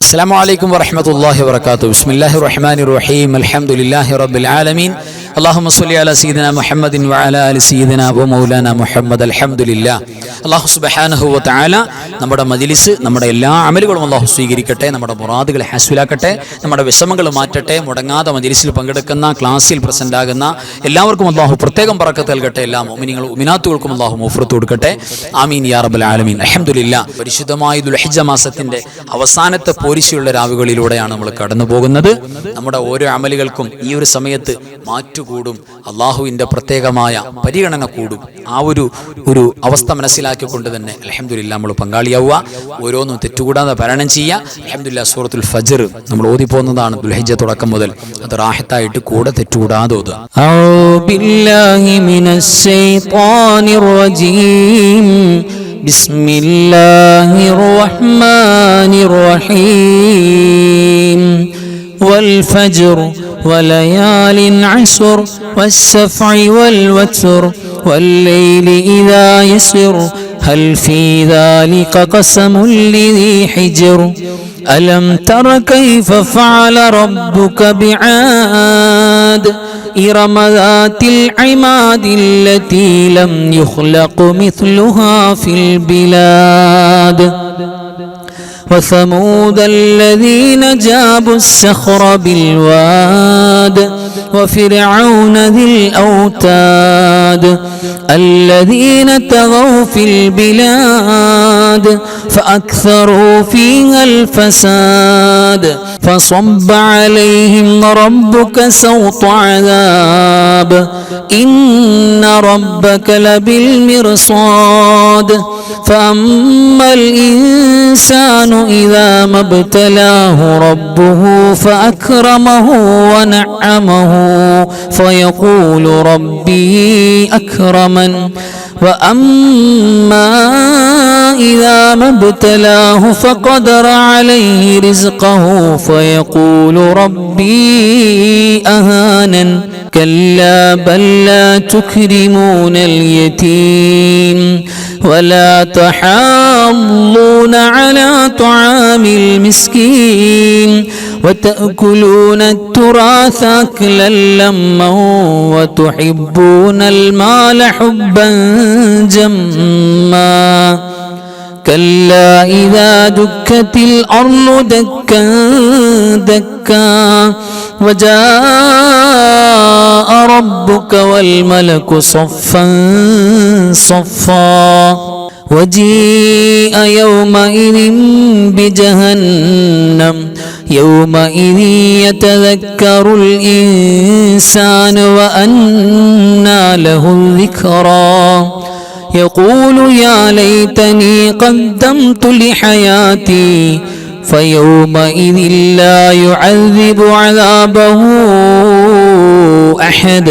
السلام عليكم ورحمة الله وبركاته. بسم الله الرحمن الرحيم. الحمد لله رب العالمين. اللهم صل على سيدنا محمد وعلى آل سيدنا ومولانا محمد. الحمد لله. അല്ലാഹു സുബ്ഹാനഹു വ തആല നമ്മുടെ മജ്ലിസ്, നമ്മുടെ എല്ലാ അമലുകളും അല്ലാഹു സ്വീകരിക്കട്ടെ, നമ്മുടെ മുറാദുകളെ ഹാസിലാക്കട്ടെ, നമ്മുടെ വിഷമങ്ങൾ മാറ്റട്ടെ. മുടങ്ങാതെ മജ്ലിസിൽ പങ്കെടുക്കുന്ന, ക്ലാസ്സിൽ പ്രസന്റ് ആകുന്ന എല്ലാവർക്കും അല്ലാഹു പ്രത്യേകം ബറക്കത്ത് നൽകട്ടെ. എല്ലാ മുഅ്മിനീങ്ങളും മുഅ്മിനാത്തുകൾക്കും അല്ലാഹു മഗ്ഫിറത്ത് കൊടുക്കട്ടെ. ആമീൻ യാ റബ്ബൽ ആലമീൻ. അൽഹംദുലില്ലാ. പരിശുദ്ധമായ ദുൽഹിജ്ജ മാസത്തിന്റെ അവസാനത്തെ പോരിശയുള്ള രാവുകളിലൂടെയാണ് നമ്മൾ കടന്നു പോകുന്നത്. നമ്മുടെ ഓരോ അമലുകൾക്കും ഈ ഒരു സമയത്ത് മാറ്റുകൂടും, അള്ളാഹുവിൻ്റെ പ്രത്യേകമായ പരിഗണന കൂടും. ആ ഒരു അവസ്ഥ മനസ്സിലാക്കിക്കൊണ്ട് തന്നെ അൽഹംദുലില്ലാ നമ്മൾ പങ്കാളിയാവുക, ഓരോന്നും തെറ്റുകൂടാതെ പാരായണം ചെയ്യുക. അൽഹംദുലില്ലാ സൂറത്തുൽ ഫജ്ർ നമ്മൾ ഓതി പോകുന്നതാണ് ദുൽഹിജ്ജ തുടക്കം മുതൽ. അത് റാഹത്തായിട്ട് കൂടെ തെറ്റുകൂടാതെ ഓതുക. بسم الله الرحمن الرحيم والفجر وليال عشر والسفع والوتر والليل إذا يسر هل في ذلك قسم لذي حجر ألم تر كيف فعل ربك بعاد إرم ذات العماد التي لم يخلق مثلها في البلاد وثمود الذين جابوا الصخر بالواد وفرعون ذي الأوتاد الذين طغوا في البلاد فأكثروا فيها الفساد فصب عليهم ربك سوط عذاب إن ربك لبالمرصاد فأما الإنسان إذا ما ابتلاه ربه فأكرمه ونعمه فيقول ربي أكرمن وأما إذا ما ابتلاه فقدر عليه رزقه فيقول ربي أهانن كلا بل لا تكرمون اليتيم ولا تحاضون على طعام المسكين وتأكلون التراث أكلا لما وتحبون المال حبا جما كلا إذا دكت الأرض دكا دكا وجاء ربك والملك صفا صفا وجيء يومئذ بجهنم يومئذ يتذكر الإنسان وأنى له الذكرى يقول يا ليتني قدمت لحياتي فيومئذ لا يعذب عذابه أحد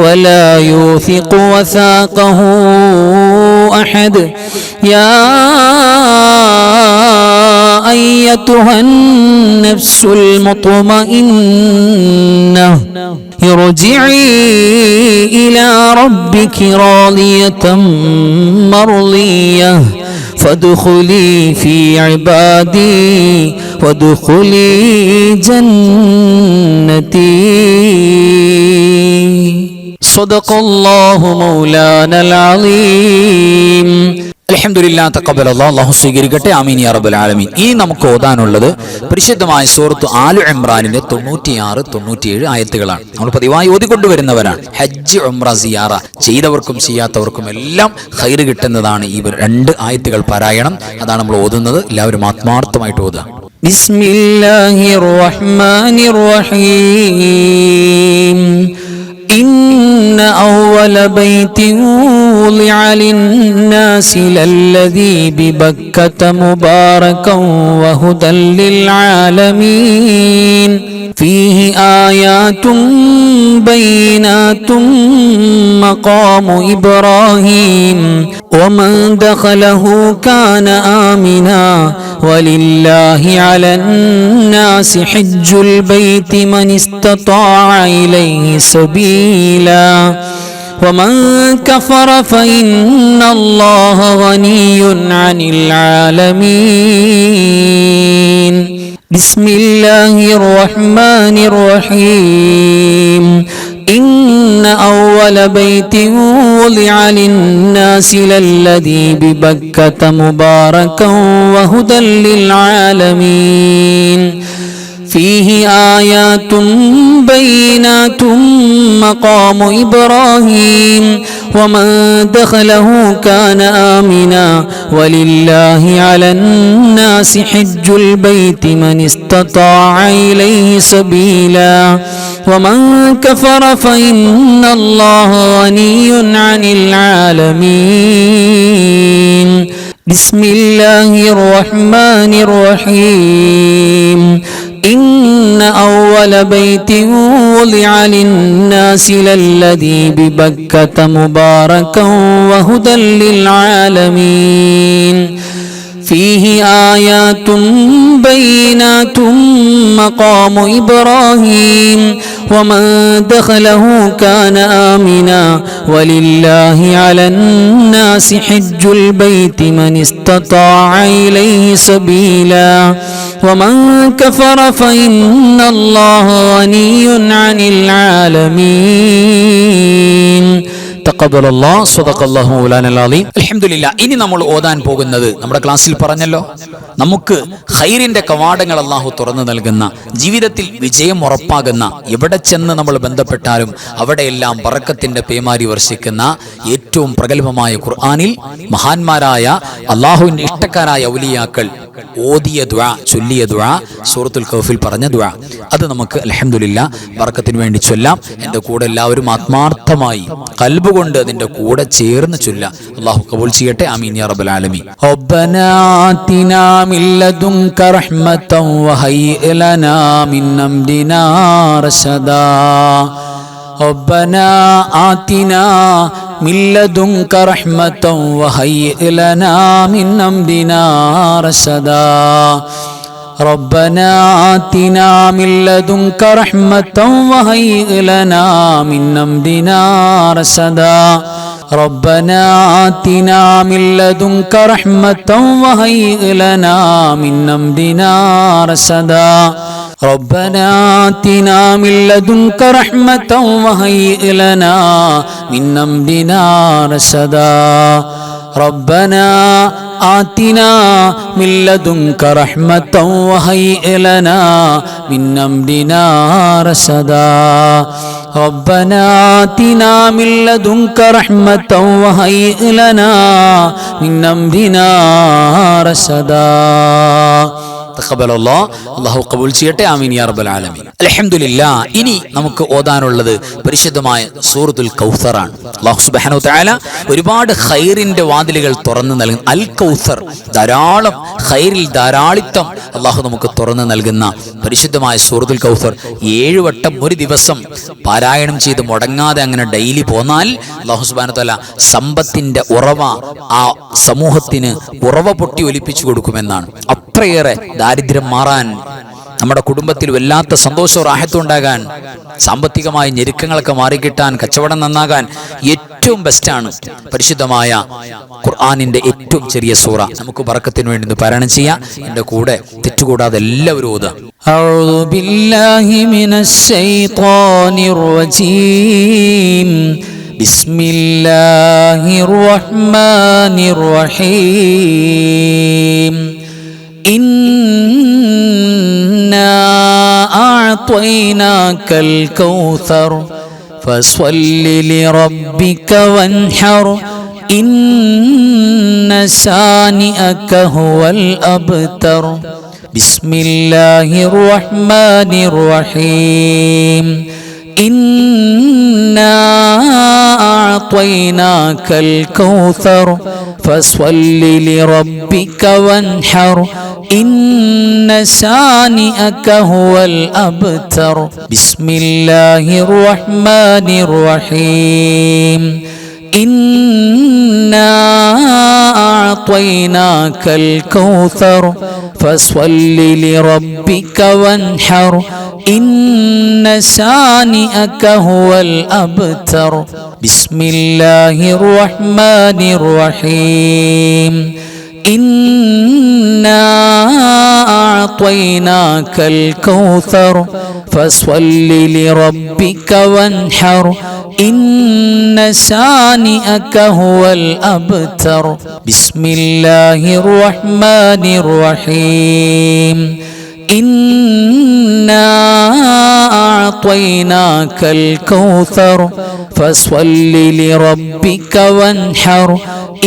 ولا يوثق وثاقه أحد يا أيتها النفس المطمئنة ارجعي إلى ربك راضية مرضية فادخلي في عبادي وادخلي جنتي صدق الله مولانا العظيم. അൽഹംദുലില്ലാ തഖബ്ബലല്ലാഹു. അല്ലാഹു സ്വീകരിക്കട്ടെ. ആമീൻ യാ റബ്ബൽ ആലമീൻ. ഇനി നമുക്ക് ഓതാനുള്ളത് പരിശുദ്ധമായ സൂറത്ത് ആലു ഇംറാനിന്റെ 96, 97 ആയത്തുകളാണ്. നമ്മൾ പതിവായി ഓതിക്കൊണ്ടുവരുന്നവരാണ്. ഹജ്ജ്, ഉംറ, സിയാറ ചെയ്തവർക്കും ചെയ്യാത്തവർക്കും എല്ലാം ഖൈർ കിട്ടുന്നതാണ് ഈ രണ്ട് ആയത്തുകൾ പാരായണം. അതാണ് നമ്മൾ ഓതുന്നത്. എല്ലാവരും ആത്മാർത്ഥമായിട്ട് ഓതുക. ബിസ്മില്ലാഹിർ റഹ്മാനിർ റഹീം. إن أول بيت وضع للناس للذي ببكة مباركا وهدى للعالمين فيه آيات بينات مقام إبراهيم ومن دخله كان آمنا ولله على الناس حج البيت من استطاع إليه سبيلا ومن كفر فإن الله غني عن العالمين بسم الله الرحمن الرحيم إن أول بيت وضع للناس للذي ببكة مباركا وهدى للعالمين فيه آيات بينات مقام إبراهيم ومن دخله كان آمنا ولله على الناس حج البيت من استطاع إليه سبيلا ومن كفر فإن الله غني عن العالمين بسم الله الرحمن الرحيم إن أول بيت وضع للناس للذي ببكة مباركا وهدى للعالمين فيه آيات بينات مقام إبراهيم ومن دخله كان آمنا ولله على الناس حج البيت من استطاع إليه سبيلا ومن كفر فإن الله غني عن العالمين തഖബ്ബലല്ലാഹു സ്വദഖല്ലാഹു മൗലാനൽ അലീം. അൽഹംദുലില്ലാഹ്. ഇനി നമ്മൾ ഓതാൻ പോകുന്നത് നമ്മുടെ ക്ലാസ്സിൽ പറഞ്ഞല്ലോ, നമുക്ക് ഖൈറിന്റെ കവാടങ്ങൾ അല്ലാഹു തുറന്നു നൽകുന്ന, ജീവിതത്തിൽ വിജയം ഉറപ്പാകുന്ന, എവിടെ ചെന്ന് നമ്മൾ ബന്ധപ്പെട്ടാലും അവിടെയെല്ലാം ബറക്കത്തിന്റെ പേമാരി വർഷിക്കുന്ന ഏറ്റവും പ്രഗൽഭമായ ഖുർആനിൽ മഹാന്മാരായ അല്ലാഹുവിന്റെ ഇഷ്ടക്കാരായ ഔലിയാക്കൾ ഓതിയ ദുആ, ചൊല്ലിയ ദുആ, സൂറത്തുൽ കഹ്ഫിൽ പറഞ്ഞ ദുആ, അത് നമുക്ക് അൽഹംദുലില്ലാഹ് ബറക്കത്തിന് വേണ്ടി ചൊല്ലാം. എൻ്റെ കൂടെ എല്ലാവരും ആത്മാർത്ഥമായി ഖൽബ് കൊണ്ട് അതിന്റെ കൂടെ ചേർന്ന് ചൊല്ലാം. അല്ലാഹു ഖബൂൽ ചെയ്യട്ടെ. ആമീൻ യാ റബ്ബൽ ആലമീൻ. റബ്ബനാ ആതിനാ മിൻ ലദുൻക റഹ്മതൻ വഹയ്യിഅ ലനാ മിൻ അംരിനാ റശദാ. ربنا آتنا من لدنك رحمة وهيئ لنا من أمرنا رشدا. ربنا آتنا من لدنك رحمة وهيئ لنا من أمرنا رشدا. ربنا آتنا من لدنك رحمة وهيئ لنا من أمرنا رشدا. ربنا آتنا من لدنك رحمة وهيئ لنا من أمرنا رشدا. ربنا آتنا من لدنك رحمة وهيئ لنا من أمرنا رشدا. ربنا آتنا من لدنك رحمة وهيئ لنا من أمرنا رشدا. അല്ലാഹു ഖബൂൽ ചെയ്യട്ടെ. ആമീൻ യാ റബ്ബൽ ആലമീൻ. അൽഹംദുലില്ലാഹ്. ഇനി നമുക്ക് ഓതാനുള്ളത് പരിശുദ്ധമായ സൂറത്തുൽ കൗസറാണ്. അല്ലാഹു സുബ്ഹാനഹു തആല ഒരുപാട് ഖൈറിന്റെ വാതിലുകൾ തുറന്നു നൽകും. അൽ കൗസർ, ധാരാളം ഖൈറിൽ ധാരാളിത്തം അല്ലാഹു നമുക്ക് തുറന്നു നൽകുന്ന പരിശുദ്ധമായ സൂറത്തുൽ കൗസർ 7 വട്ടം ഒരു ദിവസം പാരായണം ചെയ്ത് മുടങ്ങാതെ അങ്ങനെ ഡെയിലി പോന്നാൽ അല്ലാഹു സുബ്ഹാനഹു തആല സമ്പത്തിന്റെ ഉറവ ആ സമൂഹത്തിന് ഉറവ പൊട്ടി ഒലിപ്പിച്ചു കൊടുക്കുമെന്നാണ്. അത്രയേറെ ദാരിദ്ര്യം മാറാൻ, നമ്മുടെ കുടുംബത്തിൽ വല്ലാത്ത സന്തോഷവും റാഹത്തും ഉണ്ടാകാൻ, സാമ്പത്തികമായ ഞെരുക്കങ്ങളൊക്കെ മാറിക്കിട്ടാൻ, കച്ചവടം നന്നാകാൻ ഏറ്റവും ബെസ്റ്റാണ് പരിശുദ്ധമായ ഖുർആനിന്റെ ഏറ്റവും ചെറിയ സൂറ. നമുക്ക് ബറക്കത്തിന് വേണ്ടി പാരായണം ചെയ്യാം. എൻ്റെ കൂടെ തെറ്റുകൂടാതെ എല്ലാവരും ഓതുക. അഊദു ബില്ലാഹി മിനശ് ശൈത്വാനിർ റജീം. ബിസ്മില്ലാഹിർ റഹ്മാനിർ റഹീം. إنا أعطيناك الكوثر فصل لربك وانحر إن شانئك هو الأبتر. بسم الله الرحمن الرحيم. إنا أعطيناك الكوثر فصل لربك وانحر إن شانئك هو الأبتر. بسم الله الرحمن الرحيم. إنا أعطيناك الكوثر فصل لربك وانحر إن شانئك هو الأبتر. بسم الله الرحمن الرحيم. إنا أعطيناك الكوثر فصل لربك وانحر إن شانئك هو الأبتر بسم الله الرحمن الرحيم إنا أعطيناك الكوثر فصل لربك وانحر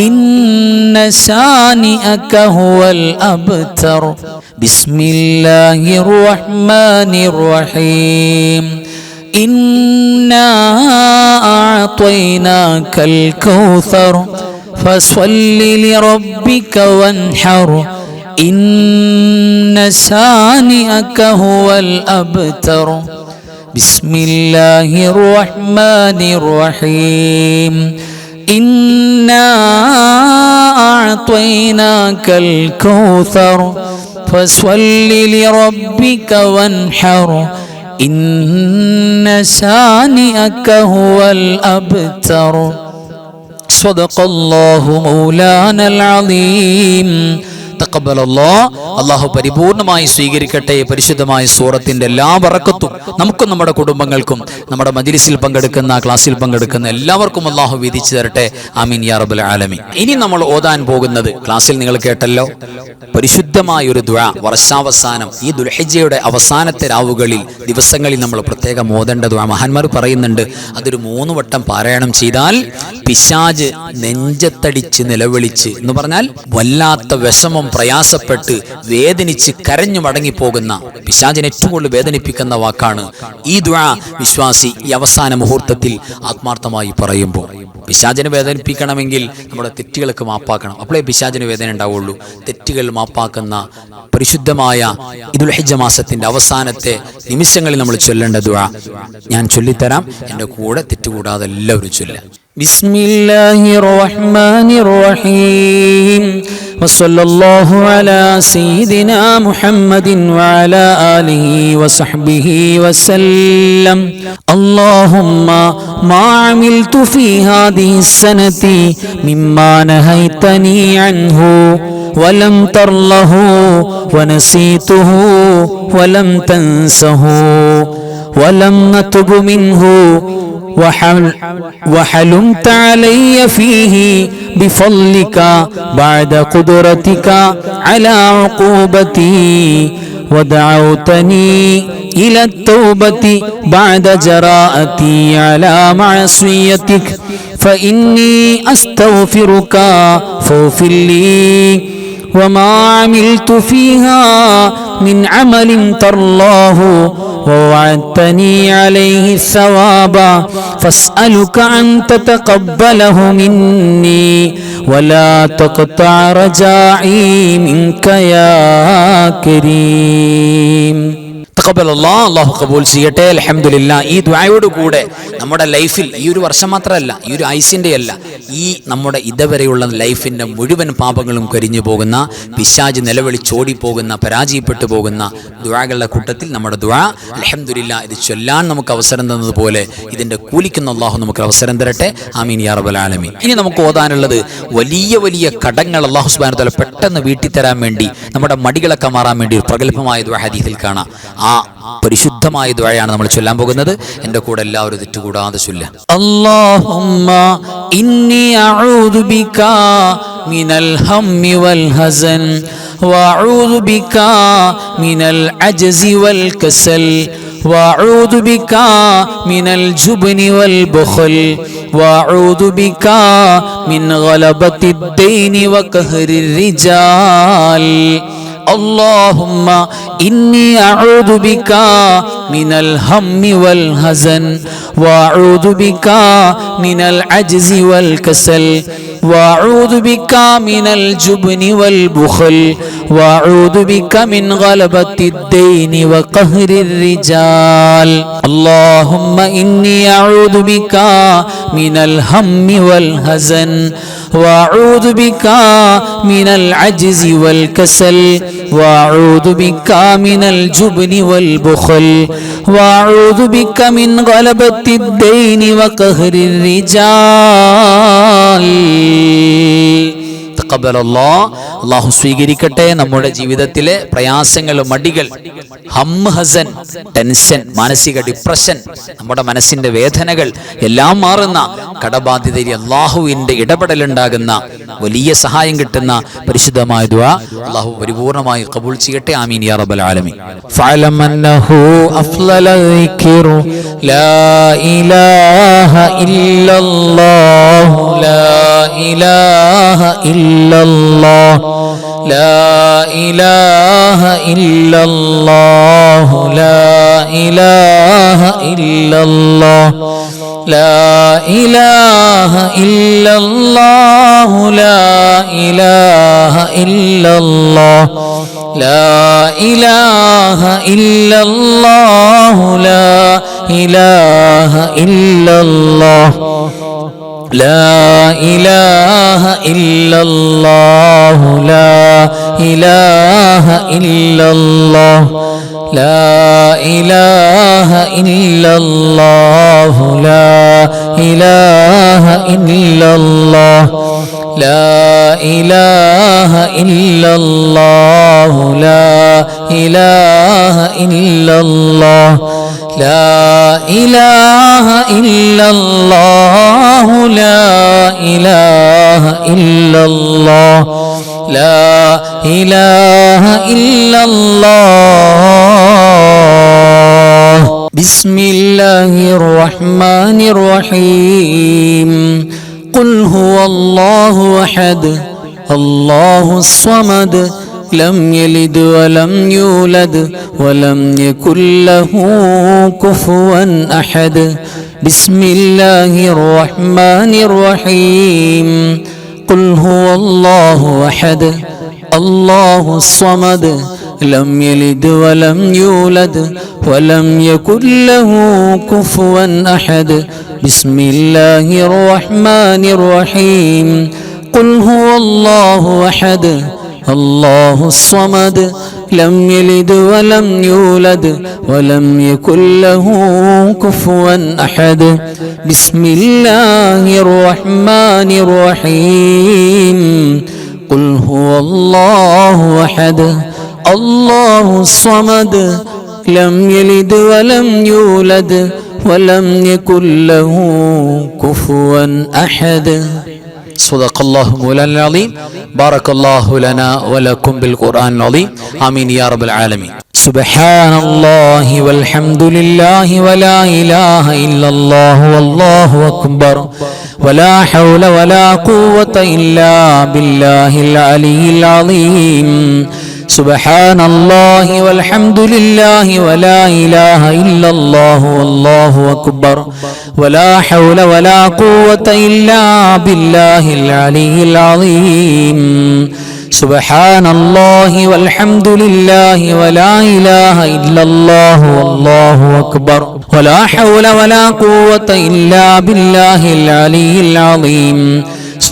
إن شانئك هو الأبتر بسم الله الرحمن الرحيم إنا أعطيناك الكوثر فصل لربك وانحر إن شانئك هو الأبتر بسم الله الرحمن الرحيم إنا أعطيناك الكوثر فصل لربك وانحر إن شانئك هو الأبتر صدق الله مولانا العظيم അല്ലാഹു പരിപൂർണമായി സ്വീകരിക്കട്ടെ. പരിശുദ്ധമായ സൂറത്തിന്റെ എല്ലാ ബറക്കത്തും നമുക്കും നമ്മുടെ കുടുംബങ്ങൾക്കും നമ്മുടെ മജ്‌ലിസിൽ പങ്കെടുക്കുന്ന ക്ലാസ്സിൽ പങ്കെടുക്കുന്ന എല്ലാവർക്കും അല്ലാഹു വീതിച്ചു തരട്ടെ. ആമീൻ യാ റബ്ബൽ ആലമീൻ. ഇനി നമ്മൾ ഓതാൻ പോകുന്നത് ക്ലാസ്സിൽ നിങ്ങൾ കേട്ടല്ലോ, പരിശുദ്ധമായ ഒരു ദുആ. വർഷാവസാനം ഈ ദുൽഹിജ്ജയുടെ അവസാനത്തെ രാവുകളിൽ ദിവസങ്ങളിൽ നമ്മൾ പ്രത്യേകം ഓതേണ്ട ദുആ. മഹാന്മാർ പറയുന്നുണ്ട്, അതൊരു 3 വട്ടം പാരായണം ചെയ്താൽ പിശാച് നെഞ്ചത്തടിച്ച് നിലവിളിച്ച് എന്ന് പറഞ്ഞാൽ വല്ലാത്ത വിഷമം പ്രയാസപ്പെട്ട് വേദനിച്ച് കരഞ്ഞു മടങ്ങിപ്പോകുന്ന പിശാചിനെ ഏറ്റവും കൂടുതൽ വേദനിപ്പിക്കുന്ന വാക്കാണ് ഈ ദുആ. വിശ്വാസി ഈ അവസാന മുഹൂർത്തത്തിൽ ആത്മാർത്ഥമായി പറയുമ്പോൾ പിശാചിനെ വേദനിപ്പിക്കണമെങ്കിൽ നമ്മുടെ തെറ്റുകൾക്ക് മാപ്പാക്കണം. അപ്പോഴേ പിശാചിന് വേദന ഉണ്ടാവുള്ളൂ. തെറ്റുകൾ മാപ്പാക്കുന്ന പരിശുദ്ധമായ ദുൽഹിജ്ജ മാസത്തിന്റെ അവസാനത്തെ നിമിഷങ്ങളിൽ നമ്മൾ ചൊല്ലേണ്ട ദുആ ഞാൻ ചൊല്ലിത്തരാം. എൻ്റെ കൂടെ തെറ്റുകൂടാതെ എല്ലാവരും ചൊല്ലാം. ബിസ്മില്ലാഹിർ റഹ്മാനിർ റഹീം വസല്ലല്ലാഹു അലാ സയ്യിദിനാ മുഹമ്മദിൻ വഅലാ ആലിഹി വസഹ്ബിഹി വസല്ലം. അല്ലാഹുമ്മ മാ അമിൽതു ഫീ ഹാദിഹി സനതി മിമ്മാ നഹൈതനി അൻഹു വലം തർലഹു വനസീതുഹു വലം തൻസഹു വലം നതുബു മിൻഹു وحلمت علي فيه بفضلك بعد قدرتك على عقوبتي ودعوتني إلى التوبة بعد جراءتي على معصيتك فإني أستغفرك فاغفر لي وما عملت فيها من عمل ترضاه ووعدتني عليه الثواب فاسألك أن تتقبله مني ولا تقطع رجائي منك يا كريم. അല്ലാഹു കബൂൽ ചെയ്യട്ടെ. അൽഹംദുലില്ലാഹ്. ഈ ദുആയോട് കൂടെ നമ്മുടെ ലൈഫിൽ ഈ ഒരു വർഷം മാത്രമല്ല, ഈ ഒരു ആയുസിന്റെ അല്ല, ഈ നമ്മുടെ ഇതുവരെയുള്ള ലൈഫിന്റെ മുഴുവൻ പാപങ്ങളും കരിഞ്ഞു പോകുന്ന, പിശാച് നിലവിളിച്ചോടി പോകുന്ന, പരാജയപ്പെട്ടു പോകുന്ന ദുആകളുടെ കൂട്ടത്തിൽ നമ്മുടെ ദുആ അൽഹംദുലില്ലാഹ് ഇത് ചൊല്ലാൻ നമുക്ക് അവസരം തന്നതുപോലെ ഇതിന്റെ കൂലിക്കുന്ന അല്ലാഹു നമുക്ക് അവസരം തരട്ടെ. ആമീൻ യാ റബ്ബൽ ആലമീൻ. ഇനി നമുക്ക് ഓതാനുള്ളത് വലിയ വലിയ കടങ്ങൾ അല്ലാഹു സുബ്ഹാനഹു വ തആല പെട്ടെന്ന് വീട്ടിത്തരാൻ വേണ്ടി, നമ്മുടെ മടികളൊക്കെ മാറാൻ വേണ്ടി ഒരു പ്രഗൽഭമായ ദുആ ഹദീസിൽ കാണാം. ആ പരിശുദ്ധമായ ദുആയാണ് നമ്മൾ ചൊല്ലാൻ പോകുന്നത്. എൻ്റെ കൂടെ എല്ലാവരും തെറ്റുകൂടാതെ ചൊല്ലുക. അല്ലാഹുമ്മ ഇന്നി അഊദു ബിക മിനൽ ഹമ്മി വൽ ഹസൻ വഅഊദു ബിക മിനൽ അജ്സി വൽ കസൽ വഅഊദു ബിക മിനൽ ജുബ്നി വൽ ബുഖൽ വഅഊദു ബിക മിൻ ഗലബത്തിദ് ദൈനി വഖഹ്രിർ റിജാൽ. اللهم إني أعوذ بك من الهم والحزن وأعوذ بك من العجز والكسل وأعوذ بك من الجبن والبخل وأعوذ بك من غلبة الدين وقهر الرجال. اللهم إني أعوذ بك من الهم والحزن وأعوذ بك من العجز والكسل وأعوذ بك من الجبن والبخل وأعوذ بك من غلبة الدين وقهر الرجال. തഖബ്ബലല്ലാഹ്, അല്ലാഹു സ്വീകരിക്കട്ടെ. നമ്മുടെ ജീവിതത്തിലെ പ്രയാസങ്ങൾ, മടികൾ, ഹസൻ, ടെൻഷൻ, മാനസിക ഡിപ്രഷൻ, നമ്മുടെ മനസ്സിന്റെ വേദനകൾ എല്ലാം മാറുന്ന, കടബാധ്യതയിൽ അല്ലാഹുവിന്റെ ഇടപെടലുണ്ടാകുന്ന, വലിയ സഹായം കിട്ടുന്ന പരിശുദ്ധമായ ദുആ അല്ലാഹു പരിപൂർണമായി ഖബൂൽ ചെയ്യട്ടെ. ആമീൻ യാ റബ്ബൽ ആലമീൻ. ഫഅലം അന്നഹു അഫ്ളല ദിക്റു ലാ ഇലാഹ ഇല്ലല്ലാഹ് ലാ ഇലാഹ ഇല്ലല്ലാഹ് ലാ ഇലാഹ ഇല്ലല്ലാഹ് ലാ ഇലാഹ ഇല്ലല്ലാഹ് ലാ ഇലാഹ ഇല്ലല്ലാഹ് ലാ ഇലാഹ ഇല്ലല്ലാഹ് ലാ ഇലാഹ ഇല്ലല്ലാഹ് ലാ ഇലാഹ ഇല്ലല്ലാഹ് ലാ ഇലാഹ ഇല്ലല്ലാഹ് ലാ ഇലാഹ ഇല്ലല്ലാഹ് ലാ ഇലാഹ ഇല്ലല്ലാഹ് ലാ ഇലാഹ ഇല്ലല്ലാഹ് ലാ ഇലാഹ ഇല്ലല്ലാഹ് ലാ ഇലാഹ ഇല്ലല്ലാഹ് ലാ ഇലാഹ ഇല്ലല്ലാഹ് ലാ ഇലാഹ ഇല്ലല്ലാഹ് ലാ ഇലാഹ ഇല്ലല്ലാഹ്. ബിസ്മില്ലാഹിർ റഹ്മാനിർ റഹീം. ഖുൽ ഹുവല്ലാഹു അഹദ് അല്ലാഹുസ് സ്വമദ് ലം യലിദ് വലം യൂലദ് വലം യകുൽ ലഹു കുഫുവൻ അഹദ്. ബിസ്മില്ലാഹിർ റഹ്മാനിർ റഹീം. ഖുൽ ഹുവല്ലാഹു അഹദ് അല്ലാഹുസ് സ്വമദ് ലം യലിദ് വലം യൂലദ് വലം യകുൽ ലഹു കുഫുവൻ അഹദ്. ബിസ്മില്ലാഹിർ റഹ്മാനിർ റഹീം. ഖുൽ ഹുവല്ലാഹു അഹദ് അല്ലാഹുസ് സ്വമദ് ലം യലിദ് വലം യൂലദ് വലം യകുൽ ലഹു കുഫുവൻ അഹദ്. ബിസ്മില്ലാഹിർ റഹ്മാനിർ റഹീം. ഖുൽ ഹുവല്ലാഹു അഹദ് അല്ലാഹുസ് സ്വമദ് ലം യലിദ് വലം യൂലദ് വലം യകുൽ ലഹു കുഫുവൻ അഹദ്. صدق الله مولانا العظيم. بارك الله لنا ولكم بالقرآن العظيم. آمين يا رب العالمين. سبحان الله والحمد لله ولا إله إلا الله والله أكبر ولا حول ولا قوة إلا بالله العلي العظيم. سبحان الله والحمد لله ولا إله إلا الله والله أكبر ولا حول ولا قوة إلا بالله العلي العظيم. سبحان الله والحمد لله ولا إله إلا الله والله أكبر ولا حول ولا قوة إلا بالله العلي العظيم.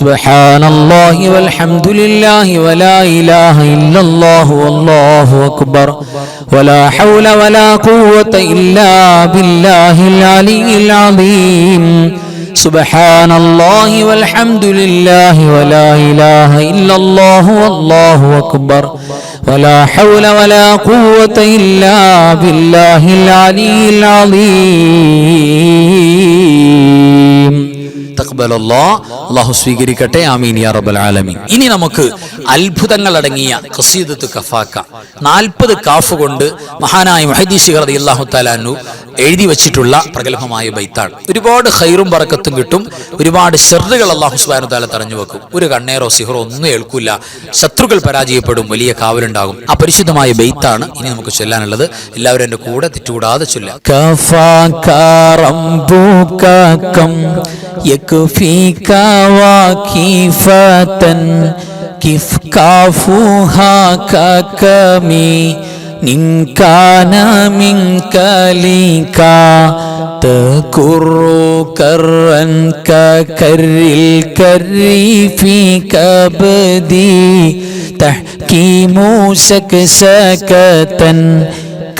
سبحان الله والحمد لله ولا إله إلا الله والله أكبر ولا حول ولا قوة إلا بالله العلي العظيم. سبحان الله والحمد لله ولا إله إلا الله والله أكبر ولا حول ولا قوة إلا بالله العلي العظيم. അല്ലാഹു സ്വീകരിക്കട്ടെ. ആമീൻ യാ റബ്ബൽ ആലമീൻ. ഇനി നമുക്ക് അത്ഭുതങ്ങൾ അടങ്ങിയ ഖസീദത്തു കഫാക്ക 40 കാഫ് കൊണ്ട് മഹാനായ മുഹദ്ദിസ് ശിഖർ റളിയല്ലാഹു തആല അൻഹു എഴുതി വെച്ചിട്ടുള്ള പ്രഗൽഭമായ ബൈത്താണ്. ഒരുപാട് ഖൈറും ബറക്കത്തും കിട്ടും. ഒരുപാട് ഷർറുകൾ അല്ലാഹു സുബ്ഹാനഹു വ തആല തടഞ്ഞു വെക്കും. ഒരു കണ്ണേറോ സിഹറോ ഒന്നും ഏൽക്കില്ല. ശത്രുക്കൾ പരാജയപ്പെടും. വലിയ കാവലുണ്ടാകും. ആ പരിശുദ്ധമായ ബൈത്താണ് ഇനി നമുക്ക് ചൊല്ലാനുള്ളത്. എല്ലാവരും എൻ്റെ കൂടെ തെറ്റുകൂടാതെ ചൊല്ലാം. كفاك ربك كم يكفيك وكيفة كيف كافوها ككمي إن كان منك لك تكر كرا ككر الكر في كبدي تحكيم سكسكة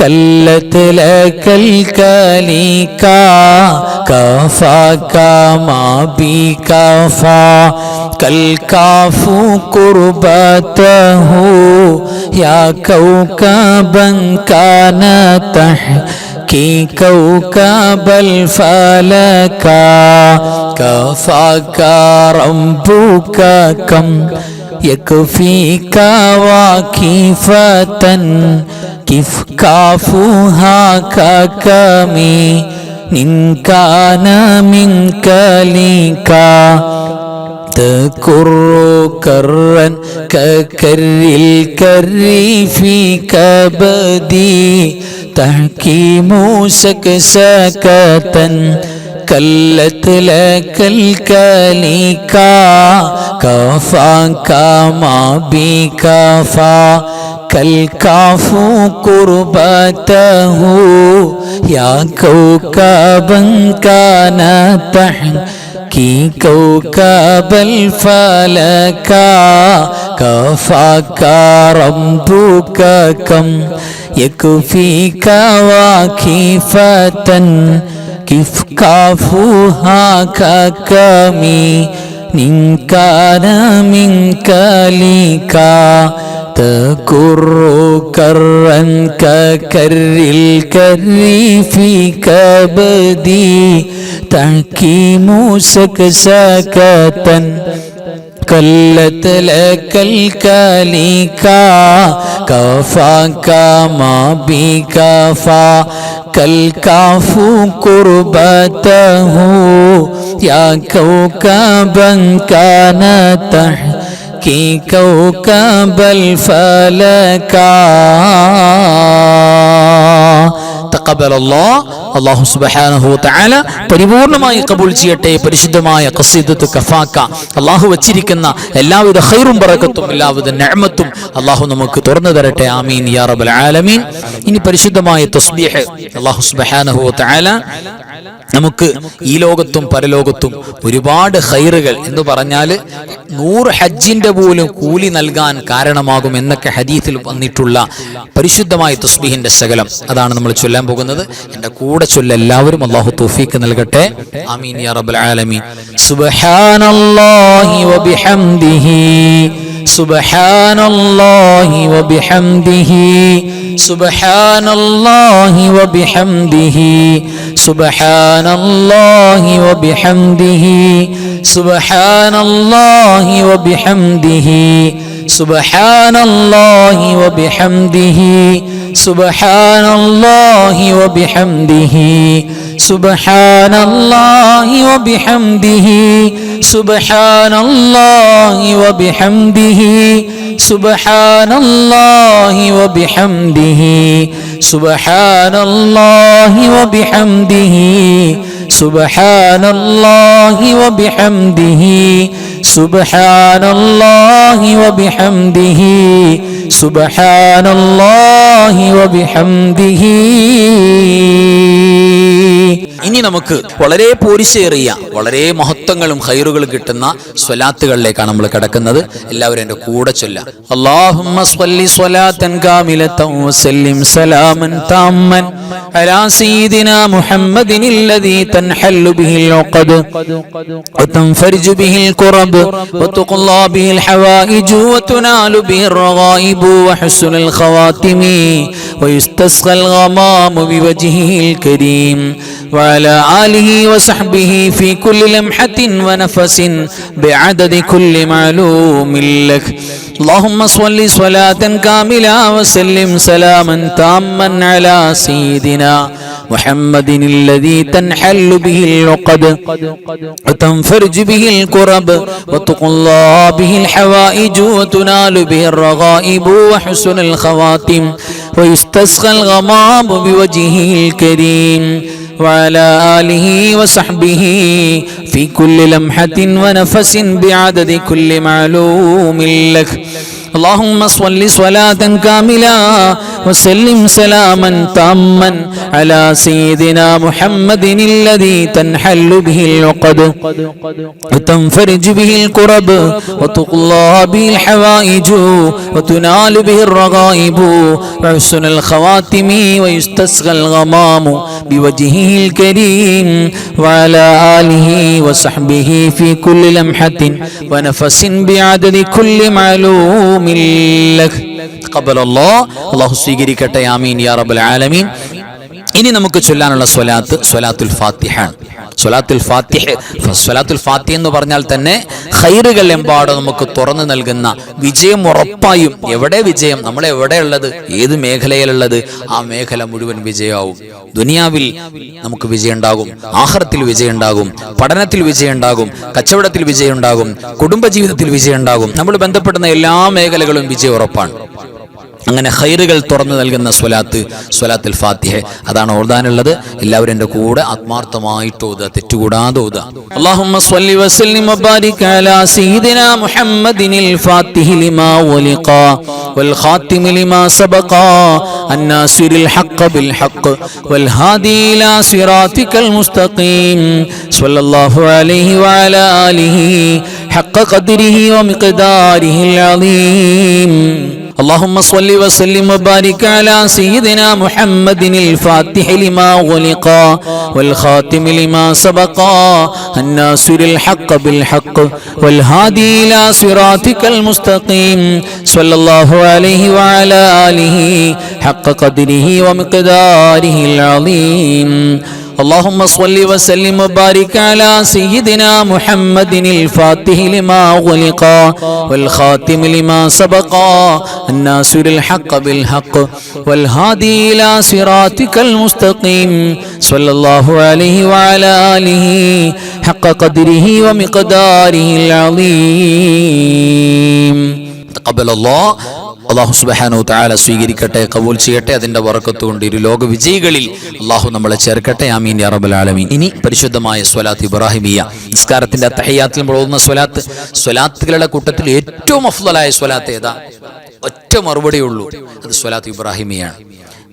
كلت لك الكليكا كفاك ما بكفى كالكاف قربته يا كوكبا كان تحكي كوكب الفلكا كفاك ربك كم يكفيك واكفة كيف كافها ككمي إن كان منك ليكا تكر كرا ككر الكر في كبدي تحكيم سكسكة كلت لك الكليكا كفاك ما بكفى كالكاف قربته يا كوكبا كان تحكي كوكب الفلكا كفاك ربك كم يكفيك واكفة كيف كافها ككمي إن كان منك ليكا تكر كرا ككر الكر في كبدي تحكيم سكسكة كلت لك الكليكا كفاك ما بكفى كالكاف قربته يا كوكبا كان تحكي كوكب الفلكا തഖബ്ബൽ അല്ലാഹു സുബ്ഹാനഹു വ തആല പരിപൂർണമായി കബൂൽ ചെയ്യട്ടെ. പരിശുദ്ധമായ ഖസീദത്തു കഫാക്ക അല്ലാഹു വച്ചിരിക്കുന്ന എല്ലാവിധ ഖൈറും ബറകത്തും എല്ലാവിധ നിഅമത്തും അല്ലാഹു നമുക്ക് തുറന്നു തരട്ടെ. ആമീൻ യാ റബ്ബൽ ആലമീൻ. ഇനി പരിശുദ്ധമായ തസ്ബീഹ് അല്ലാഹു സുബ്ഹാനഹു വ തആല നമുക്ക് ഈ ലോകത്തും പരലോകത്തും ഒരുപാട് ഖൈറുകൾ എന്ന് പറഞ്ഞാൽ 100 ഹജ്ജിന്റെ പോലും കൂലി നൽകാൻ കാരണമാകും എന്നൊക്കെ ഹദീസിൽ വന്നിട്ടുള്ള പരിശുദ്ധമായ തസ്ബീഹിന്റെ ശകലം അതാണ് നമ്മൾ ചൊല്ലാൻ പോകുന്നത്. എൻ്റെ കൂടെ ചൊല്ല എല്ലാവരും അല്ലാഹു തൗഫീഖ് നൽകട്ടെ. ആമീൻ യാ റബ്ബൽ ആലമീൻ. സുബ്ഹാനല്ലാഹി വബിഹംദിഹി സുബ്ഹാനല്ലാഹി വബിഹംദിഹി സുബ്ഹാനല്ലാഹി വബിഹംദിഹി സുബ്ഹാനല്ലാഹി വബിഹംദിഹി സുബ്ഹാനല്ലാഹി വബിഹംദിഹി സുബ്ഹാനല്ലാഹി വബിഹംദിഹി സുബ്ഹാനല്ലാഹി വബിഹംദിഹി സുബ്ഹാനല്ലാഹി വബിഹംദിഹി സുബ്ഹാനല്ലാഹി വബിഹംദിഹി സുബ്ഹാനല്ലാഹി വബിഹംദിഹി സുബ്ഹാനല്ലാഹി വബിഹംദിഹി സുബ്ഹാനല്ലാഹി വബിഹംദിഹി സുബ്ഹാനല്ലാഹി വബിഹംദിഹി സുബ്ഹാനല്ലാഹി വബിഹംദിഹി. ഇനി നമുക്ക് വളരെ പോരിശേറിയ വളരെ മഹത്വങ്ങളും ഖൈറുകളും കിട്ടുന്ന സ്വലാത്തുകളിലേക്കാണ് നമ്മൾ കിടക്കുന്നത്. എല്ലാവരും എൻ്റെ കൂടെ ചൊല്ലാം. അല്ലാഹുമ്മ സ്വല്ലി സ്വലാത്തൻ കാമിലതൻ വസല്ലിം സലാമൻ താമ്മൻ അലാ സയ്യിദിനാ മുഹമ്മദിൻ الذي تنحل به العقد وتنفرج به الكرب وتقضى به الحوائج وتنال به الرغائب وحسن الخواتم ويستسقى الغمام بوجهه الكريم وعلى آله وصحبه في كل لمحة ونفس بعدد كل معلوم لك. اللهم صل صلاة كاملة وسلم سلاما تاما على سيدنا محمد الذي تنحل به العقد وتنفرج به الكرب وتقضى به الحوائج وتنال به الرغائب وحسن الخواتم ويستسقى الغمام بوجهه الكريم وعلى آله وصحبه في كل لمحة ونفس بعدد كل معلوم لك. اللهم صل صلاة كاملة وسلم سلاما تاما على سيدنا محمد الذي تنحل به العقد وتنفرج به الكرب وتقضى به الحوائج وتنال به الرغائب وحسن الخواتم ويستسقى الغمام بوجهه الكريم وعلى آله وصحبه في كل لمحة ونفس بعدد كل معلوم لك تقبل الله الله സ്വീകരിക്കട്ടെ ആമീൻ യാ റബ്ബൽ ആലമീൻ. ഇനി നമുക്ക് ചൊല്ലാനുള്ള സ്വലാത്തുൽ ഫാത്തിഹ. സ്വലാത്തുൽ ഫാത്തിഹ എന്ന് പറഞ്ഞാൽ തന്നെ ഖൈറുകൾ എമ്പാടും നമുക്ക് തുറന്നു നൽകുന്ന വിജയം ഉറപ്പായും. എവിടെ വിജയം? നമ്മൾ എവിടെയുള്ളത്, ഏത് മേഖലയിലുള്ളത്, ആ മേഖല മുഴുവൻ വിജയമാവും. ദുനിയാവിൽ നമുക്ക് വിജയം ഉണ്ടാകും, ആഖിറത്തിൽ വിജയം ഉണ്ടാകും, പഠനത്തിൽ വിജയം ഉണ്ടാകും, കച്ചവടത്തിൽ വിജയം ഉണ്ടാകും, കുടുംബജീവിതത്തിൽ വിജയം ഉണ്ടാകും. നമ്മൾ ബന്ധപ്പെടുന്ന എല്ലാ മേഖലകളും വിജയം ഉറപ്പാണ്. അങ്ങനെ ഖൈറുകൾ തുറന്നു നൽകുന്ന സ്വലാത്തുൽ ഫാത്തിഹ അതാണ് ഓതാനുള്ളത്. എല്ലാവരും എൻ്റെ കൂടെ ആത്മാർത്ഥമായിട്ട് ഓതുക, തെറ്റുകൂടാതെ ഓതുക. അല്ലാഹുമ്മ സ്വല്ലി വസല്ലിം വബാരിക് അലാ സയ്യിദിനാ മുഹമ്മദിനിൽ ഫാത്തിഹി ലിമാ വലിഖ വൽ ഖാതിമി ലിമാ സബഖ അന്നാസിറിൽ ഹഖ് ബിൽ ഹഖ് വൽ ഹാദി ഇലാ സിറാതികൽ മുസ്തഖീം സ്വല്ലല്ലാഹു അലൈഹി വഅലാ ആലിഹി ഹഖ് ഖദ്രിഹി വമിഖ്ദാരിഹിൽ അളീം. اللهم صل وسلم وبارك على سيدنا محمد الفاتح لما غلق والخاتم لما سبق الناصر الحق بالحق والهادي إلى صراطك المستقيم صلى الله عليه وعلى آله حق قدره ومقداره العظيم. اللهم صل وسلم وبارك على سيدنا محمد الفاتح لما غلق والخاتم لما سبق الناصر الحق بالحق والهادي إلى صراطك المستقيم صلى الله عليه وعلى آله حق قدره ومقداره العظيم. تقبل الله. അല്ലാഹു സുബ്ഹാനഹു തആല സ്വീകരിക്കട്ടെ, കബൂൽ ചെയ്യട്ടെ. അതിന്റെ ബറക്കത്ത് കൊണ്ട് ഇരു ലോക വിജയികളിൽ അല്ലാഹു നമ്മളെ ചേർക്കട്ടെ. ആമീൻ യാ റബ്ബൽ ആലമീൻ. ഇനി പരിശുദ്ധമായ സ്വലാത്ത് ഇബ്രാഹിമിയ, നിസ്കാരത്തിന്റെ തഹയ്യാത്തിൽ നമ്മൾ ഓതുന്ന സ്വലാത്തുകളുടെ കൂട്ടത്തിൽ ഏറ്റവും അഫ്ളലായ സ്വലാത്ത് ഏതാ? ഒറ്റ മറുപടിയുള്ളൂ, അത് സ്വലാത്ത് ഇബ്രാഹിമിയാണ്.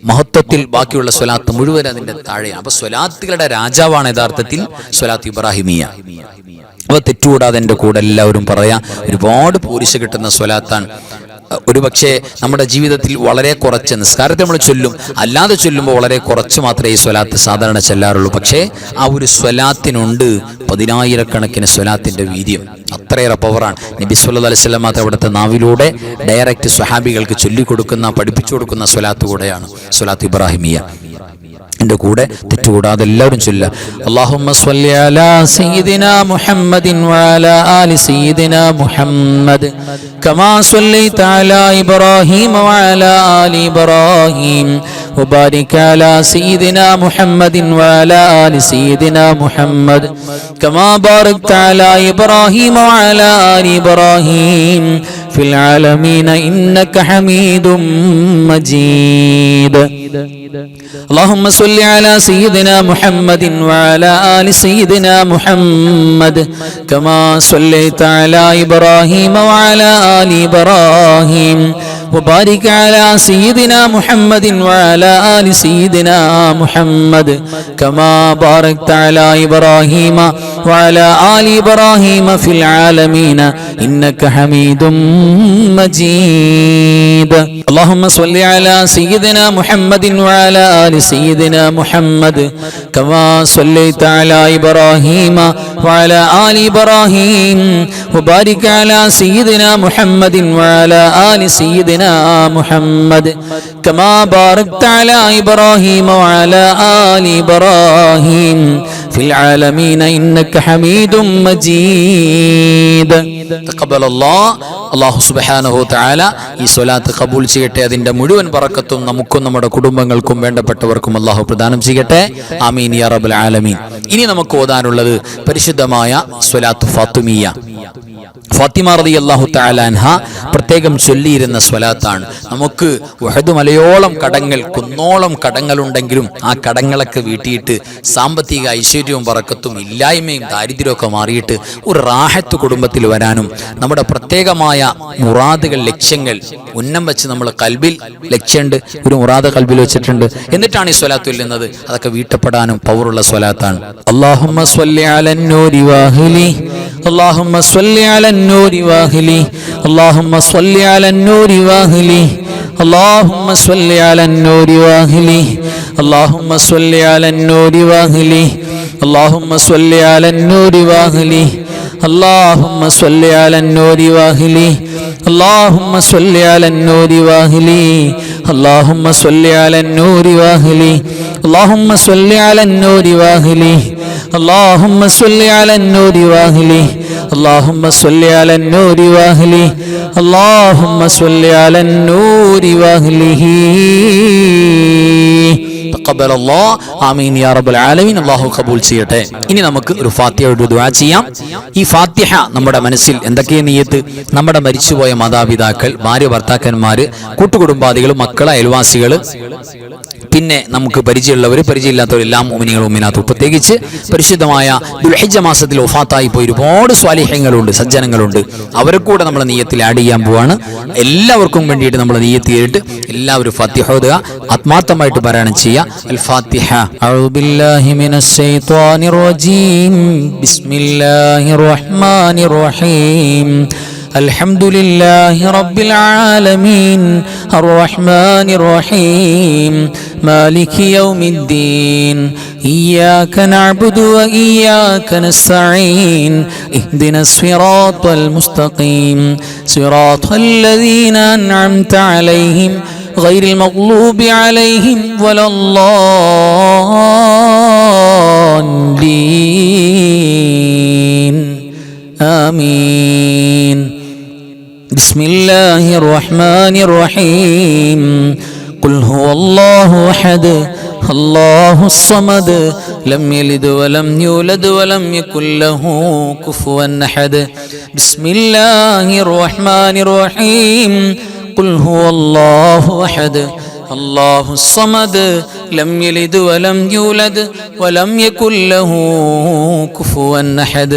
മഹത്വത്തിൽ ബാക്കിയുള്ള സ്വലാത്ത് മുഴുവൻ അതിന്റെ താഴെയാണ്. അപ്പൊ സ്വലാത്തുകളുടെ രാജാവാണ് യഥാർത്ഥത്തിൽ സ്വലാത്ത് ഇബ്രാഹിമിയ. അപ്പൊ തെറ്റുകൂടാതെ എൻ്റെ കൂടെ എല്ലാവരും പറയാം. ഒരുപാട് പോരിശ കിട്ടുന്ന സ്വലാത്താണ്. ഒരു പക്ഷേ നമ്മുടെ ജീവിതത്തിൽ വളരെ കുറച്ച് നിസ്കാരത്തെ നമ്മൾ ചൊല്ലും, അല്ലാതെ ചൊല്ലുമ്പോൾ വളരെ കുറച്ച് മാത്രമേ ഈ സ്വലാത്ത് സാധാരണ ചെല്ലാറുള്ളൂ. പക്ഷേ ആ ഒരു സ്വലാത്തിനുണ്ട് 10,000 സ്വലാത്തിന്റെ വീര്യം. അത്രയേറെ പവറാണ്. നബി സല്ലല്ലാഹു അലൈഹി വസല്ലം അവിടുത്തെ നാവിലൂടെ ഡയറക്റ്റ് സ്വഹാബികൾക്ക് ചൊല്ലിക്കൊടുക്കുന്ന, പഠിപ്പിച്ചു കൊടുക്കുന്ന സ്വലാത്ത് കൂടെയാണ് സ്വലാത്ത് ഇബ്രാഹിമിയ. എൻ്റെ കൂടെ തെറ്റുകൂടാതെ എല്ലാവരും ചൊല്ലുക. അല്ലാഹുമ്മ സ്വല്ലി അലാ സയ്യിദിനാ മുഹമ്മദിൻ വഅലാ ആലി സയ്യിദിനാ മുഹമ്മദ് കമാ സ്വല്ലൈത അലാ ഇബ്രാഹീം വഅലാ ആലി ഇബ്രാഹീം وبارك على سيدنا محمد وعلى آل سيدنا محمد كما باركت على إبراهيم وعلى آل إبراهيم في العالمين إنك حميد مجيد. اللهم صل على سيدنا محمد وعلى آل سيدنا محمد كما صليت على إبراهيم وعلى آل إبراهيم وبارك على سيدنا محمد وعلى آل سيدنا محمد كما باركت على إبراهيم وعلى آل إبراهيم في العالمين إنك حميد مجيد. اللهم صل على سيدنا محمد وعلى آل سيدنا محمد كما صليت على إبراهيم وعلى آل إبراهيم وبارك على سيدنا محمد وعلى آل سيدنا محمد كما باركت على إبراهيم وعلى آل إبراهيم في العالمين إنك حميد مجيد. تقبل الله. അല്ലാഹു സുബ്ഹാനഹു തആല ഈ സ്വലാത്ത് ഖബൂൽ ചെയ്യട്ടെ. അതിന്റെ മുഴുവൻ ബറക്കത്തും നമുക്കും നമ്മുടെ കുടുംബങ്ങൾക്കും വേണ്ടപ്പെട്ടവർക്കും അല്ലാഹു പ്രദാനം ചെയ്യട്ടെ. ആമീൻ യാ റബ്ബൽ ആലമീൻ. ഇനി നമുക്ക് ഓതാനുള്ളത് പരിശുദ്ധമായ സ്വലാത്ത് ഫാത്തിമിയ. ഫാത്തിമ റളിയല്ലാഹു തആല അൻഹ പ്രത്യേകം ചൊല്ലിയിരുന്ന സ്വലാത്താണ്. നമുക്ക് ഉഹദ് മലയോളം കടങ്ങൾ, കുന്നോളം കടങ്ങളുണ്ടെങ്കിലും ആ കടങ്ങളൊക്കെ വീട്ടിയിട്ട് സാമ്പത്തിക ഐശ്വര്യവും ബറക്കത്തും ഇല്ലായ്മയും ദാരിദ്ര്യമൊക്കെ മാറിയിട്ട് ഒരു റാഹത്ത് കുടുംബത്തിൽ വരാനും നമ്മുടെ പ്രത്യേകമായ മുറാദുകൾ, ലക്ഷ്യങ്ങൾ ഉന്നം വെച്ച് നമ്മൾ കൽബിൽ ലക്ഷ്യമുണ്ട്, ഒരു മുറാദ് കൽബിൽ വെച്ചിട്ടുണ്ട്, എന്നിട്ടാണ് ഈ സ്വലാത്ത് ചൊല്ലുന്നത്. അതൊക്കെ വീട്ടപ്പെടാനും പവറുള്ള സ്വലാത്താണ്. അല്ലാഹുമ്മ സ്വല്ലി അലൻ നൂരി വാഹിലി, اللهم صل على النور واهلي، اللهم صل على النور واهلي، اللهم صل على النور واهلي، اللهم صل على النور واهلي، اللهم صل على النور واهلي، اللهم صل على النور واهلي، اللهم صل على النور واهلي، اللهم صل على النور واهلي، اللهم صل على النور واهلي، اللهم صل على النور واهلي، اللهم صل على النور واهلي، اللهم صل على النور واهله. തഖബ്ബൽ അല്ലാഹ്, ആമീൻ യാ റബ്ബൽ ആലമീൻ. അല്ലാഹു ഖബൂൽ ചെയ്യട്ടെ. ഇനി നമുക്ക് ഒരു ഫാത്തിഹയുടെ ദുആ ചെയ്യാം. ഈ ഫാത്തിഹ നമ്മുടെ മനസ്സിൽ എന്തൊക്കെ നിയ്യത്ത്? നമ്മുടെ മരിച്ചുപോയ മാതാപിതാക്കൾ, ഭാര്യ ഭർത്താക്കന്മാർ, കൂട്ടുകുടുംബാദികൾ, മക്കൾ, അയൽവാസികൾ, പിന്നെ നമുക്ക് പരിചയമുള്ളവർ, പരിചയമില്ലാത്തവരെല്ലാം മുഅ്മിനീങ്ങൾ മുഅ്മിനാത്ത്, പ്രത്യേകിച്ച് പരിശുദ്ധമായ ദുൽഹിജ്ജ മാസത്തിൽ വഫാത്തായി പോയി ഒരുപാട് സ്വാലിഹ്യങ്ങളുണ്ട്, സജ്ജനങ്ങളുണ്ട്. അവരെ കൂടെ നമ്മൾ നിയ്യത്തിൽ ആഡ് ചെയ്യാൻ പോവാണ്. എല്ലാവർക്കും വേണ്ടിയിട്ട് നമ്മൾ നിയ്യത്ത് ചെയ്തിട്ട് എല്ലാവരും ഫാത്തിഹ ഓതുക, ആത്മാർത്ഥമായിട്ട് പാരായണം ചെയ്യുക. അൽ ഫാത്തിഹ. അഊദു ബില്ലാഹി മിനശ് ശൈത്വാനിർ റജീം. ബിസ്മില്ലാഹിർ റഹ്മാനിർ റഹീം. الحمد لله رب العالمين الرحمن الرحيم مالك يوم الدين إياك نعبد وإياك نستعين اهدنا الصراط المستقيم صراط الذين أنعمت عليهم غير المغلوب عليهم ولا الضالين آمين. بسم الله الرحمن الرحيم. قل هو الله أحد الله الصمد لم يلد ولم يولد ولم يكن له كفوا أحد. بسم الله الرحمن الرحيم. قل هو الله أحد الله الصمد لم يلد ولم يولد ولم يكن له كفوا أحد.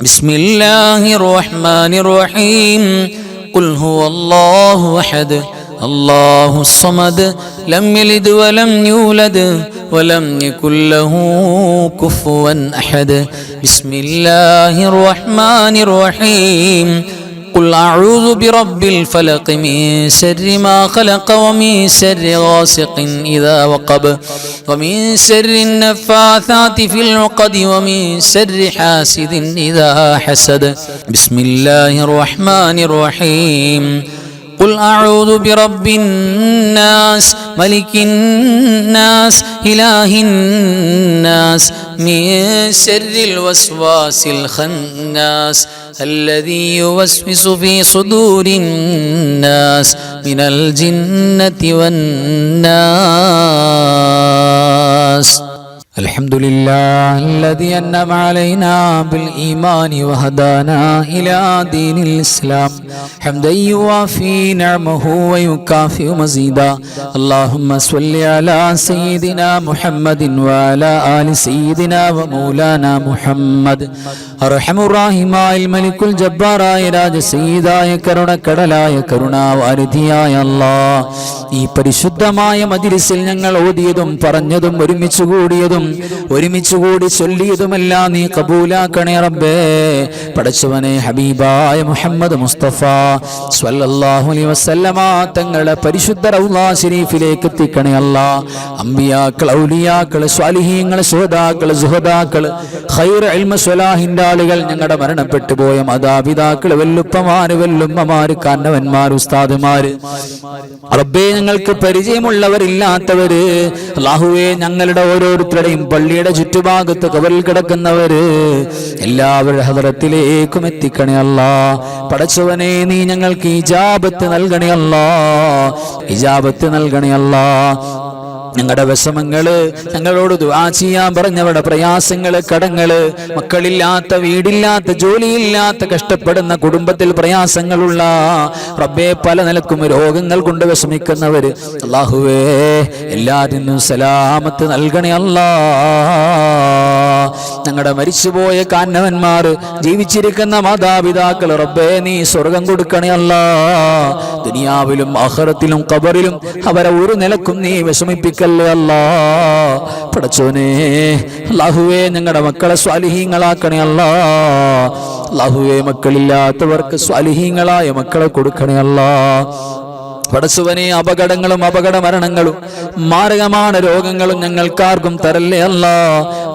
بسم الله الرحمن الرحيم. قل هو الله أحد الله الصمد لم يلد ولم يولد ولم يكن له كفوا أحد. بسم الله الرحمن الرحيم. قل أعوذ برب الفلق من شر ما خلق ومن شر غاسق إذا وقب ومن شر النفاثات في العقد ومن شر حاسد إذا حسد. بسم الله الرحمن الرحيم. قل أعوذ برب الناس ملك الناس إله الناس من شر الوسواس الخناس الذي يوسوس في صدور الناس من الجنة والناس. الحمد لله الذي أنعم علينا بالإيمان وهدانا إلى دين الإسلام حمدا يوافي نعمه ويكافئ مزيدا. اللهم صل على سيدنا محمد وعلى آل سيدنا ومولانا محمد. അർഹമുറാഹിമായ മലിക്കുൽ ജബ്ബാറായ രാജസയ്യിദായ കരുണക്കടലായ കരുണാവാരിധിയായ അല്ലാഹ്, ഈ പരിശുദ്ധമായ മജ്‌ലിസിൽ ഞങ്ങൾ ഓതിയതും പറഞ്ഞതും ഒരുമിച്ച് കൂടിയതും ഒരുമിച്ച് കൂടി ചൊല്ലിയതുമെല്ലാം നീ കബൂലാക്കണേ റബ്ബേ. പടച്ചവനെ, ഹബീബായ മുഹമ്മദ് മുസ്തഫ സ്വല്ലല്ലാഹു അലൈഹി വസല്ലമ തങ്ങളെ പരിശുദ്ധ റൗള ശരീഫിലേക്ക് എത്തിക്കണേ അല്ലാഹ്. അമ്പിയാക്കൾ, ഔലിയാക്കൾ, സ്വാലിഹീങ്ങൾ, ശുഹദാക്കൾ, സുഹദാക്കൾ, ഖൈർ ഇൽമ സ്വലാഹിന്റെ ആളുകൾ, ഞങ്ങളുടെ മരണപ്പെട്ടു പോയ മാതാപിതാക്കൾ, വെല്ലുപ്പമാര്, വെല്ലുമ്മമാര്, കാരണവന്മാർ, ഉസ്താദുമാര്, റബ്ബേ ഞങ്ങൾക്ക് പരിചയമുള്ളവരില്ലാത്തവര്, അല്ലാഹുവേ ഞങ്ങളുടെ ഓരോരുത്തരുടെയും പള്ളിയുടെ ചുറ്റുഭാഗത്ത് കബറിൽ കിടക്കുന്നവര് എല്ലാവരുടെ ഹദറത്തിലേക്കും എത്തിക്കണേ അല്ലാഹ്. പടച്ചവനെ, നീ ഞങ്ങൾക്ക് ഇജാബത്ത് നൽകണേ അല്ലാഹ്, ഇജാബത്ത് നൽകണേ അല്ലാഹ്. ഞങ്ങളുടെ വിഷമങ്ങള്, ഞങ്ങളോട് ദുആ ചെയ്യാൻ പറഞ്ഞവരുടെ പ്രയാസങ്ങള്, കടങ്ങള്, മക്കളില്ലാത്ത, വീടില്ലാത്ത, ജോലിയില്ലാത്ത, കഷ്ടപ്പെടുന്ന, കുടുംബത്തിൽ പ്രയാസങ്ങളുള്ള റബ്ബേ, പല നിലക്കും രോഗങ്ങൾ കൊണ്ട് വിഷമിക്കുന്നവര് അല്ലാഹുവേ എല്ലാത്തിനും സലാമത്ത് നൽകണേ അല്ലാ. ഞങ്ങളുടെ മരിച്ചുപോയ കാരണവന്മാർ, ജീവിച്ചിരിക്കുന്ന മാതാപിതാക്കൾ റബ്ബേ നീ സ്വർഗം കൊടുക്കണേ അല്ലാ. ദുനിയാവിലും ആഖിറത്തിലും ഖബറിലും അവരെ ഒരു നിലക്കും നീ വിഷമിപ്പിക്കല്ലേ അല്ലാ. പടച്ചോനെ അല്ലാഹുവേ ഞങ്ങളുടെ മക്കളെ സ്വാലിഹീങ്ങളാക്കണേ അല്ലാ. അല്ലാഹുവേ മക്കളില്ലാത്തവർക്ക് സ്വാലിഹീങ്ങളായ മക്കളെ കൊടുക്കണേ അല്ലാ. പടച്ചവനെ അപകടങ്ങളും അപകട മരണങ്ങളും മാരകமான രോഗങ്ങളും ഞങ്ങൾക്കാർക്കും തരല്ലേ അല്ലാ.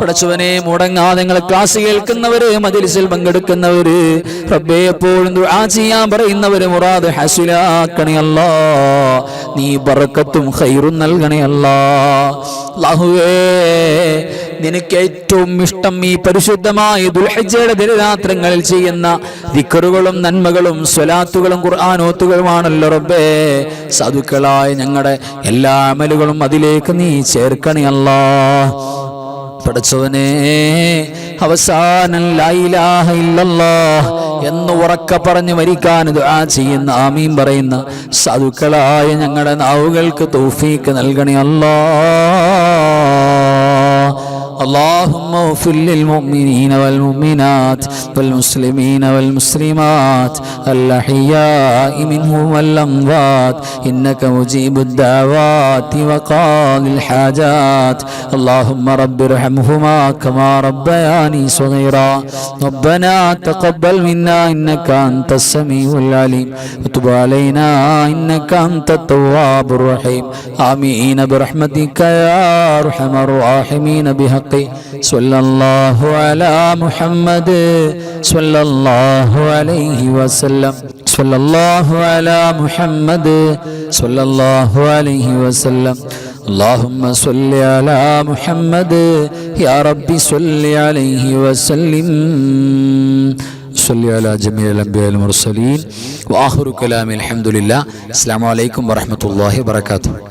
പടച്ചവനെ മുടങ്ങാതെ ഞങ്ങൾ ക്ലാസ് കേൾക്കുന്നവര്, മജ്‌ലിസിൽ പങ്കെടുക്കുന്നവര് റബ്ബേ എപ്പോഴും ദുആ ചെയ്യാൻ പറയുന്നവര് മുറാദ് ഹസിലാക്കണേ അല്ലാ. നീ ബറക്കത്തും ഖൈറും നൽകണേ അല്ലാ. അല്ലാഹുവേ നിനക്ക് ഏറ്റവും ഇഷ്ടം ഈ പരിശുദ്ധമായ ദുൽഹിജ്ജയുടെ ദിനരാത്രങ്ങളിൽ ചെയ്യുന്ന ദിക്റുകളും നന്മകളും സ്വലാത്തുകളും ഖുർആനോത്തുകളുമാണല്ലോ റബ്ബേ. സാധുക്കളായ ഞങ്ങളുടെ എല്ലാ അമലുകളും അതിലേക്ക് നീ ചേർക്കണേ അല്ലാ. പടച്ചവനെ അവസാനം ലാ ഇലാഹ ഇല്ലല്ലാഹ് എന്ന് ഉറക്കെ പറഞ്ഞ് മരിക്കാൻ ദുആ ചെയ്യുന്ന, ആമീൻ പറയുന്ന സാധുക്കളായ ഞങ്ങളുടെ നാവുകൾക്ക് തൗഫീഖ് നൽകണേ അല്ലാ. اللهم اغفر للمؤمنين والمؤمنات والمسلمين والمسلمات الأحياء منهم والأموات إنك مجيب الدعوات وقاضي الحاجات. اللهم رب ارحمهما كما ربياني صغيرا. ربنا تقبل منا إنك أنت السميع العليم وتب علينا إنك أنت التواب الرحيم. آمين برحمتك يا أرحم الراحمين بحق صلى الله على محمد صلى الله عليه وسلم. صلى الله على محمد صلى الله عليه وسلم. اللهم صل على محمد يا ربي صل عليه وسلم. صل على جميع الأنبياء والمرسلين وآخر كلام الحمد لله. السلام عليكم ورحمة الله وبركاته.